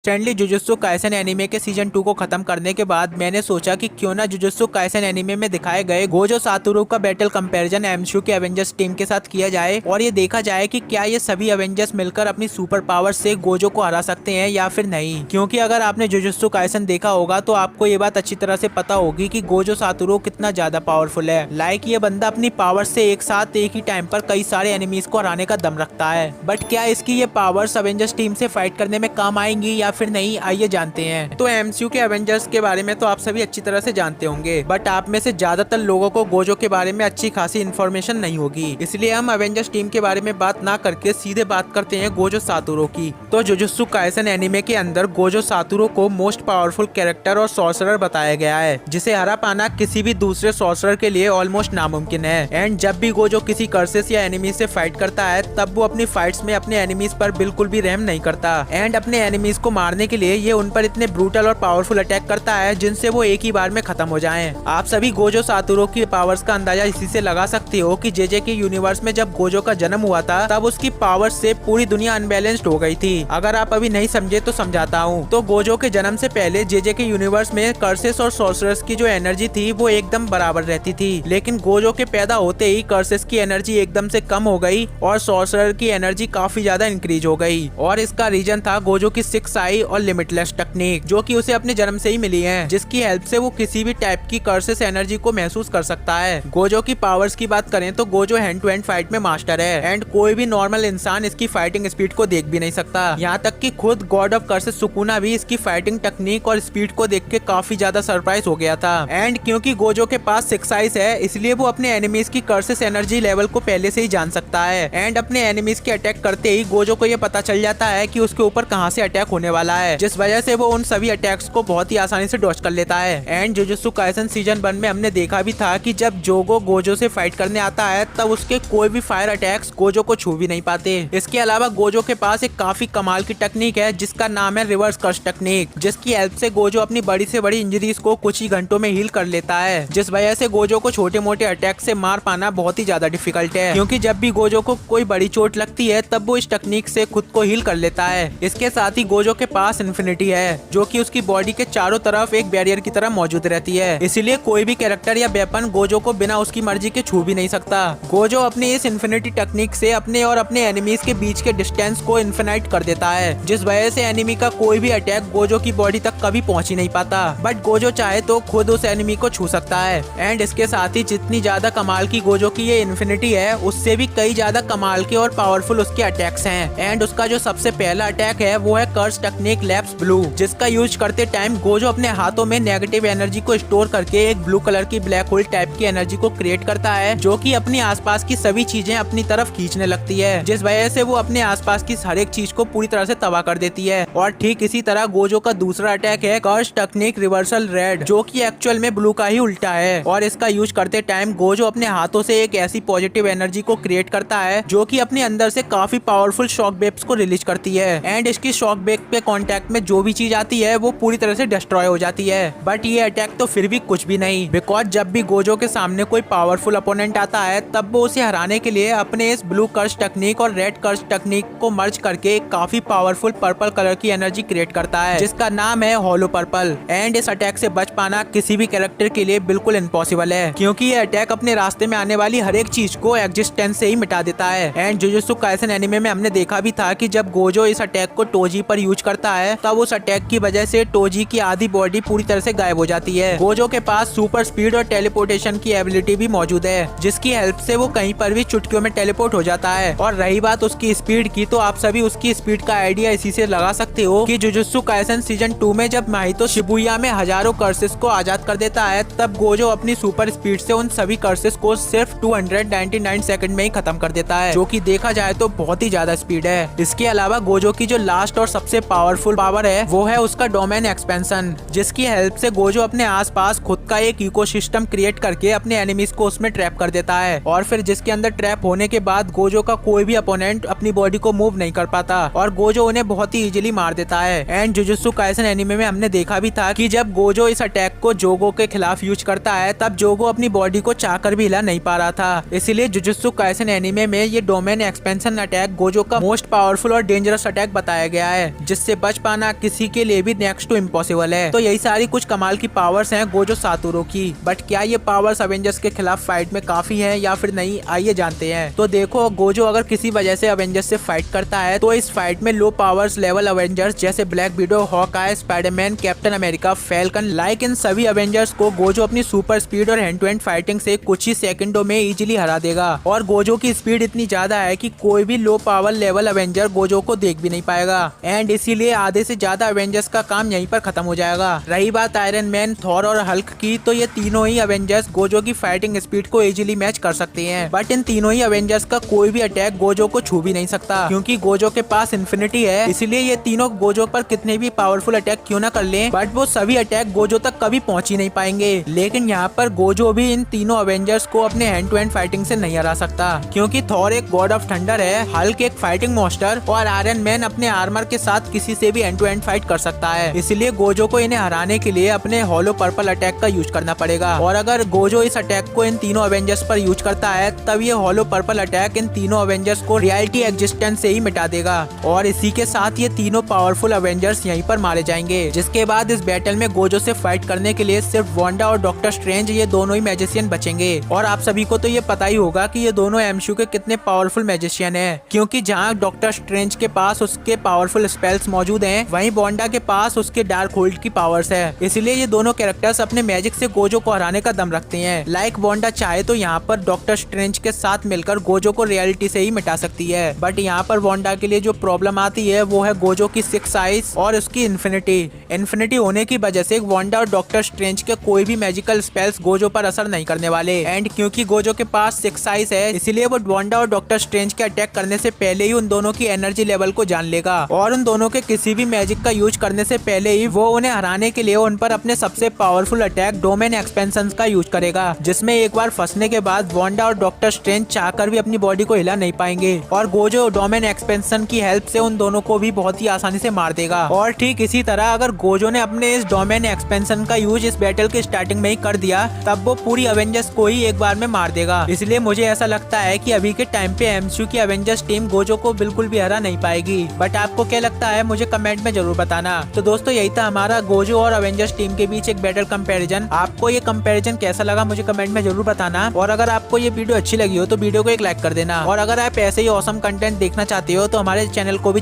Recently jujutsu Kaisen anime के season 2 को खत्म करने के बाद मैंने सोचा कि क्यों ना जुजुत्सु काइसेन एनीमे में दिखाए गए गोजो सातोरू का बैटल कंपैरिजन एमसीयू के एवेंजर्स टीम के साथ किया जाए और ये देखा जाए कि क्या ये सभी एवेंजर्स मिलकर अपनी सुपर पावर से गोजो को हरा सकते हैं या फिर नहीं। क्योंकि अगर आपने जुजुत्सु काइसेन देखा होगा तो आपको ये बात अच्छी तरह से पता होगी कि गोजो सातोरू कितना ज्यादा पावरफुल है। लाइक ये बंदा अपनी पावर से एक साथ एक ही टाइम पर कई सारे एनिमीज को हराने का दम रखता है। बट क्या इसकी ये पावर्स एवेंजर्स टीम से फाइट करने में काम आएंगी या फिर नहीं, आइए जानते हैं। तो एमसीयू के एवेंजर्स के बारे में तो आप सभी अच्छी तरह से जानते होंगे, बट आप में से ज्यादातर लोगों को गोजो के बारे में अच्छी खासी इन्फॉर्मेशन नहीं होगी। इसलिए हम एवेंजर्स टीम के बारे में बात ना करके सीधे बात करते हैं गोजो सातोरू की। तो जुजुत्सु काइसेन एनीमे के अंदर गोजो सातोरू को मोस्ट पावरफुल कैरेक्टर और सॉर्सरर बताया गया है, जिसे हरा पाना किसी भी दूसरे सॉर्सरर के लिए ऑलमोस्ट नामुमकिन है। एंड जब भी गोजो किसी कर्सेस या एनिमी से फाइट करता है तब वो अपनी फाइट्स में अपने एनिमीज पर बिल्कुल भी रहम नहीं करता। एंड अपने एनिमीज को मारने के लिए ये उन पर इतने ब्रूटल और पावरफुल अटैक करता है जिनसे वो एक ही बार में खत्म हो जाएं। आप सभी गोजो सातोरू की पावर्स का अंदाजा इसी से लगा सकते हो कि जेजे के यूनिवर्स में जब गोजो का जन्म हुआ था तब उसकी पावर्स से पूरी दुनिया अनबैलेंस्ड हो गई थी। अगर आप अभी नहीं समझे तो समझाता हूँ। तो गोजो के जन्म से पहले जेजे के यूनिवर्स में कर्सेस और सॉर्सरर्स की जो एनर्जी थी वो एकदम बराबर रहती थी, लेकिन गोजो के पैदा होते ही कर्सेस की एनर्जी एकदम से कम हो गई और सॉर्सरर की एनर्जी काफी ज्यादा इंक्रीज हो गई। और इसका रीजन था गोजो की 6 आई और लिमिटलेस टेक्निक, जो कि उसे अपने जन्म से ही मिली है, जिसकी हेल्प से वो किसी भी टाइप की कर्सेस एनर्जी को महसूस कर सकता है। गोजो की पावर्स की बात करें तो Gojo hand to hand fight में मास्टर है एंड कोई भी नॉर्मल इंसान इसकी फाइटिंग स्पीड को देख भी नहीं सकता। यहाँ तक कि खुद गॉड ऑफ कर्सेस सुकुना भी इसकी फाइटिंग टेक्निक और स्पीड को देख के काफी ज्यादा सरप्राइज हो गया था। एंड क्योंकि गोजो के पास 6 आइज है इसलिए वो अपने एनिमीज की कर्सेस एनर्जी लेवल को पहले से ही जान सकता है। एंड अपने एनिमीज के अटैक करते ही गोजो को ये पता चल जाता है कि उसके ऊपर कहाँ से अटैक होने वाला है, जिस वजह से वो उन सभी अटैक्स को बहुत ही आसानी से डॉज कर लेता है। एंड जुजुत्सु काइसेन सीजन 1 में हमने देखा भी था कि जब जोगो गोजो से फाइट करने आता है तब उसके कोई भी फायर अटैक्स गोजो को छू भी नहीं पाते। इसके अलावा गोजो के पास एक काफी कमाल की टेक्निक है जिसका नाम है रिवर्स कर्स टेक्निक, जिसकी हेल्प से गोजो अपनी बड़ी से बड़ी इंजरीज को कुछ ही घंटों में हील कर लेता है, जिस वजह से गोजो को छोटे मोटे अटैक से मार पाना बहुत ही ज्यादा डिफिकल्ट है। क्योंकि जब भी गोजो को कोई बड़ी चोट लगती है तब वो इस टेक्निक से खुद को हील कर लेता है। इसके साथ ही गोजो के पास इन्फिनिटी है जो कि उसकी बॉडी के चारों तरफ एक बैरियर की तरह मौजूद रहती है, इसीलिए कोई भी कैरेक्टर या वेपन गोजो को बिना उसकी मर्जी के छू भी नहीं सकता। गोजो अपनी इस इन्फिनिटी टेक्निक से अपने और अपने एनिमीज के बीच के डिस्टेंस को इन्फिनाइट कर देता है, जिस वजह से एनिमी का कोई भी अटैक गोजो की बॉडी तक कभी पहुंच ही नहीं पाता। बट गोजो चाहे तो खुद उस एनिमी को छू सकता है। एंड इसके साथ ही जितनी ज्यादा कमाल की गोजो की ये इन्फिनिटी है उससे भी कई ज्यादा कमाल के और पावरफुल उसके अटैक्स हैं। एंड उसका जो सबसे पहला अटैक है वो है कर्स टेक्निक लैप्स ब्लू, जिसका यूज करते टाइम गोजो अपने हाथों में नेगेटिव एनर्जी को स्टोर करके एक ब्लू कलर की ब्लैक होल टाइप की एनर्जी को क्रिएट करता है, जो कि अपने आसपास की सभी चीजें अपनी तरफ खींचने लगती है, जिस वजह से वो अपने आसपास की हर एक चीज को पूरी तरह से तबाह कर देती है। और ठीक इसी तरह गोजो का दूसरा अटैक है कर्स टेक्निक रिवर्सल रेड, जो कि एक्चुअल में ब्लू का ही उल्टा है। और इसका यूज करते टाइम गोजो अपने हाथों से एक ऐसी पॉजिटिव एनर्जी को क्रिएट करता है जो कि अपने अंदर से काफी पावरफुल शॉक वेव्स को रिलीज करती है। एंड इसकी शॉक वेव पे कांटेक्ट में जो भी चीज आती है वो पूरी तरह से डिस्ट्रॉय हो जाती है। बट ये अटैक तो फिर भी कुछ भी नहीं, बिकॉज जब भी गोजो के सामने कोई पावरफुल अपोनेंट आता है तब वो उसे हराने के लिए अपने इस ब्लू कर्स टेक्निक और रेड कर्स टेक्निक को मर्ज करके एक काफी पावरफुल पर्पल कलर की एनर्जी क्रिएट करता है, जिसका नाम है हॉलो पर्पल। एंड इस अटैक से बच पाना किसी भी कैरेक्टर के लिए बिल्कुल इम्पॉसिबल है, क्योंकि ये अटैक अपने रास्ते में आने वाली हर एक चीज को एग्जिस्टेंस से ही मिटा देता है। एंड जुजुत्सु काइसेन एनीमे में हमने देखा भी था कि जब गोजो इस अटैक को टोजी पर यूज करता है तब उस अटैक की वजह से टोजी की आधी बॉडी पूरी तरह से गायब हो जाती है। गोजो के पास सुपर स्पीड और टेलीपोर्टेशन की एबिलिटी भी मौजूद है, जिसकी हेल्प से वो कहीं पर भी चुटकियों में टेलीपोर्ट हो जाता है। और रही बात उसकी स्पीड की, तो आप सभी उसकी स्पीड का आइडिया इसी से लगा सकते हो कि जुजुत्सु काइसेन सीजन 2 में जब माहितो शिबुया में हजारों कर्सेस को आजाद कर देता है तब गोजो अपनी सुपर स्पीड से उन सभी कर्सेस को सिर्फ 299 सेकंड में ही खत्म कर देता है, जो कि देखा जाए तो बहुत ही ज्यादा स्पीड है। इसके अलावा गोजो की जो लास्ट और सबसे पावरफुल पावर है वो है उसका डोमेन एक्सपेंशन, जिसकी हेल्प से गोजो अपने आसपास खुद का एक इकोसिस्टम क्रिएट करके अपने एनिमीज को उसमें ट्रैप कर देता है, और फिर जिसके अंदर ट्रैप होने के बाद गोजो का कोई भी अपोनेंट अपनी बॉडी को मूव नहीं कर पाता और गोजो उन्हें बहुत ही इजीली मार देता है। एंड जुजुत्सु काइसेन एनीमे में हमने देखा भी था कि जब गोजो इस अटैक को जोगो के खिलाफ यूज करता है तब जोगो अपनी बॉडी को चाहकर भी हिला नहीं पा रहा था। इसीलिए जुजुत्सु काइसेन एनीमे में ये डोमेन एक्सपेंशन अटैक गोजो का मोस्ट पावरफुल और डेंजरस अटैक बताया गया है, जिससे जिससे बच पाना किसी के लिए भी नेक्स्ट टू इम्पॉसिबल है। तो यही सारी कुछ कमाल की पावर्स हैं गोजो सातोरू की। बट क्या ये पावर्स अवेंजर्स के खिलाफ फाइट में काफी है या फिर नहीं, आइए जानते हैं। तो देखो, गोजो अगर किसी वजह से अवेंजर्स से फाइट करता है तो इस फाइट में लो पावर्स लेवल अवेंजर्स जैसे black window, Hawkeye, Spiderman, captain America, falcon like in सभी अवेंजर्स को गोजो अपनी सुपर स्पीड और हैंड टू हैंड फाइटिंग से कुछ ही सेकंडों में इजीली हरा देगा। और गोजो की स्पीड इतनी ज्यादा है कि कोई भी low power level Avenger Gojo को देख भी नहीं पाएगा एंड इसीलिए आधे से ज्यादा अवेंजर्स का काम यहीं पर खत्म हो जाएगा। रही बात आयरन मैन, थॉर और हल्क की, तो ये तीनों ही अवेंजर्स गोजो की फाइटिंग स्पीड को इजीली मैच कर सकते हैं। बट इन तीनों ही अवेंजर्स का कोई भी अटैक गोजो को छू भी नहीं सकता क्योंकि गोजो के पास इन्फिनिटी है। इसलिए ये तीनों गोजो पर कितने भी पावरफुल अटैक क्यों ना कर लें, बट वो सभी अटैक गोजो तक कभी पहुंच ही नहीं पाएंगे। लेकिन यहाँ पर गोजो भी इन तीनों अवेंजर्स को अपने हैंड टू हैंड फाइटिंग से नहीं हरा सकता क्योंकि थॉर एक गॉड ऑफ थंडर है, हल्क एक फाइटिंग मॉन्स्टर और आयरन मैन अपने आर्मर के साथ किसी से भी हैंड टू हैंड फाइट कर सकता है। इसलिए गोजो को इन्हें हराने के लिए अपने हॉलो पर्पल अटैक का यूज करना पड़ेगा। और अगर गोजो इस अटैक को इन तीनों अवेंजर्स पर यूज करता है तब ये हॉलो पर्पल अटैक इन तीनों अवेंजर्स को रियलिटी एग्जिस्टेंस से ही मिटा देगा और इसी के साथ ये तीनों पावरफुल अवेंजर्स यहीं पर मारे जाएंगे। जिसके बाद इस बैटल में गोजो से फाइट करने के लिए सिर्फ वांडा और डॉक्टर स्ट्रेंज ये दोनों ही मैजिशियन बचेंगे। और आप सभी को तो ये पता ही होगा कि ये दोनों एमसीयू के कितने पावरफुल मैजिशियन हैं क्योंकि जहाँ डॉक्टर स्ट्रेंज के पास उसके पावरफुल स्पेल्स मौजूद हैं वहीं वांडा के पास उसके डार्क होल्ड की पावर्स है। इसलिए ये दोनों कैरेक्टर्स अपने मैजिक से गोजो को हराने का दम रखते हैं। लाइक वांडा चाहे तो यहाँ पर डॉक्टर स्ट्रेंज के साथ मिलकर गोजो को रियलिटी से ही मिटा सकती है। बट यहाँ पर वांडा के लिए जो प्रॉब्लम आती है वो है गोजो की 6 आइज और उसकी इन्फिनिटी होने की वजह से वांडा और डॉक्टर स्ट्रेंज के कोई भी मैजिकल स्पेल्स गोजो पर असर नहीं करने वाले। एंड क्योंकि गोजो के पास 6 आइज है इसीलिए वो वांडा और डॉक्टर स्ट्रेंज के अटैक करने से पहले ही उन दोनों की एनर्जी लेवल को जान लेगा और उन दोनों के किसी भी मैजिक का यूज करने से पहले ही वो उन्हें हराने के लिए उन पर अपने सबसे पावरफुल अटैक डोमेन एक्सपेंशन का यूज करेगा जिसमें एक बार फंसने के बाद वांडा और डॉक्टर स्ट्रेंज चाहकर भी अपनी बॉडी को हिला नहीं पाएंगे और गोजो डोमेन एक्सपेंशन की हेल्प से उन दोनों को भी बहुत ही आसानी से मार देगा। और ठीक इसी तरह अगर गोजो ने अपने इस डोमेन एक्सपेंशन का यूज इस बैटल के स्टार्टिंग में ही कर दिया तब वो पूरी अवेंजर्स को ही एक बार में मार देगा। इसलिए मुझे ऐसा लगता है कि अभी के टाइम पे एमसीयू की अवेंजर्स टीम गोजो को बिल्कुल भी हरा नहीं पाएगी। बट आपको क्या लगता है मुझे कमेंट में जरूर बताना। तो दोस्तों यही था हमारा गोजो और अवेंजर्स टीम के बीच एक बैटल कंपैरिजन। आपको ये कंपैरिजन कैसा लगा मुझे कमेंट में जरूर बताना। और अगर आपको ये वीडियो अच्छी लगी हो तो वीडियो को एक लाइक कर देना। और अगर आप ऐसे ही ऑसम कंटेंट देखना चाहते हो तो हमारे चैनल को भी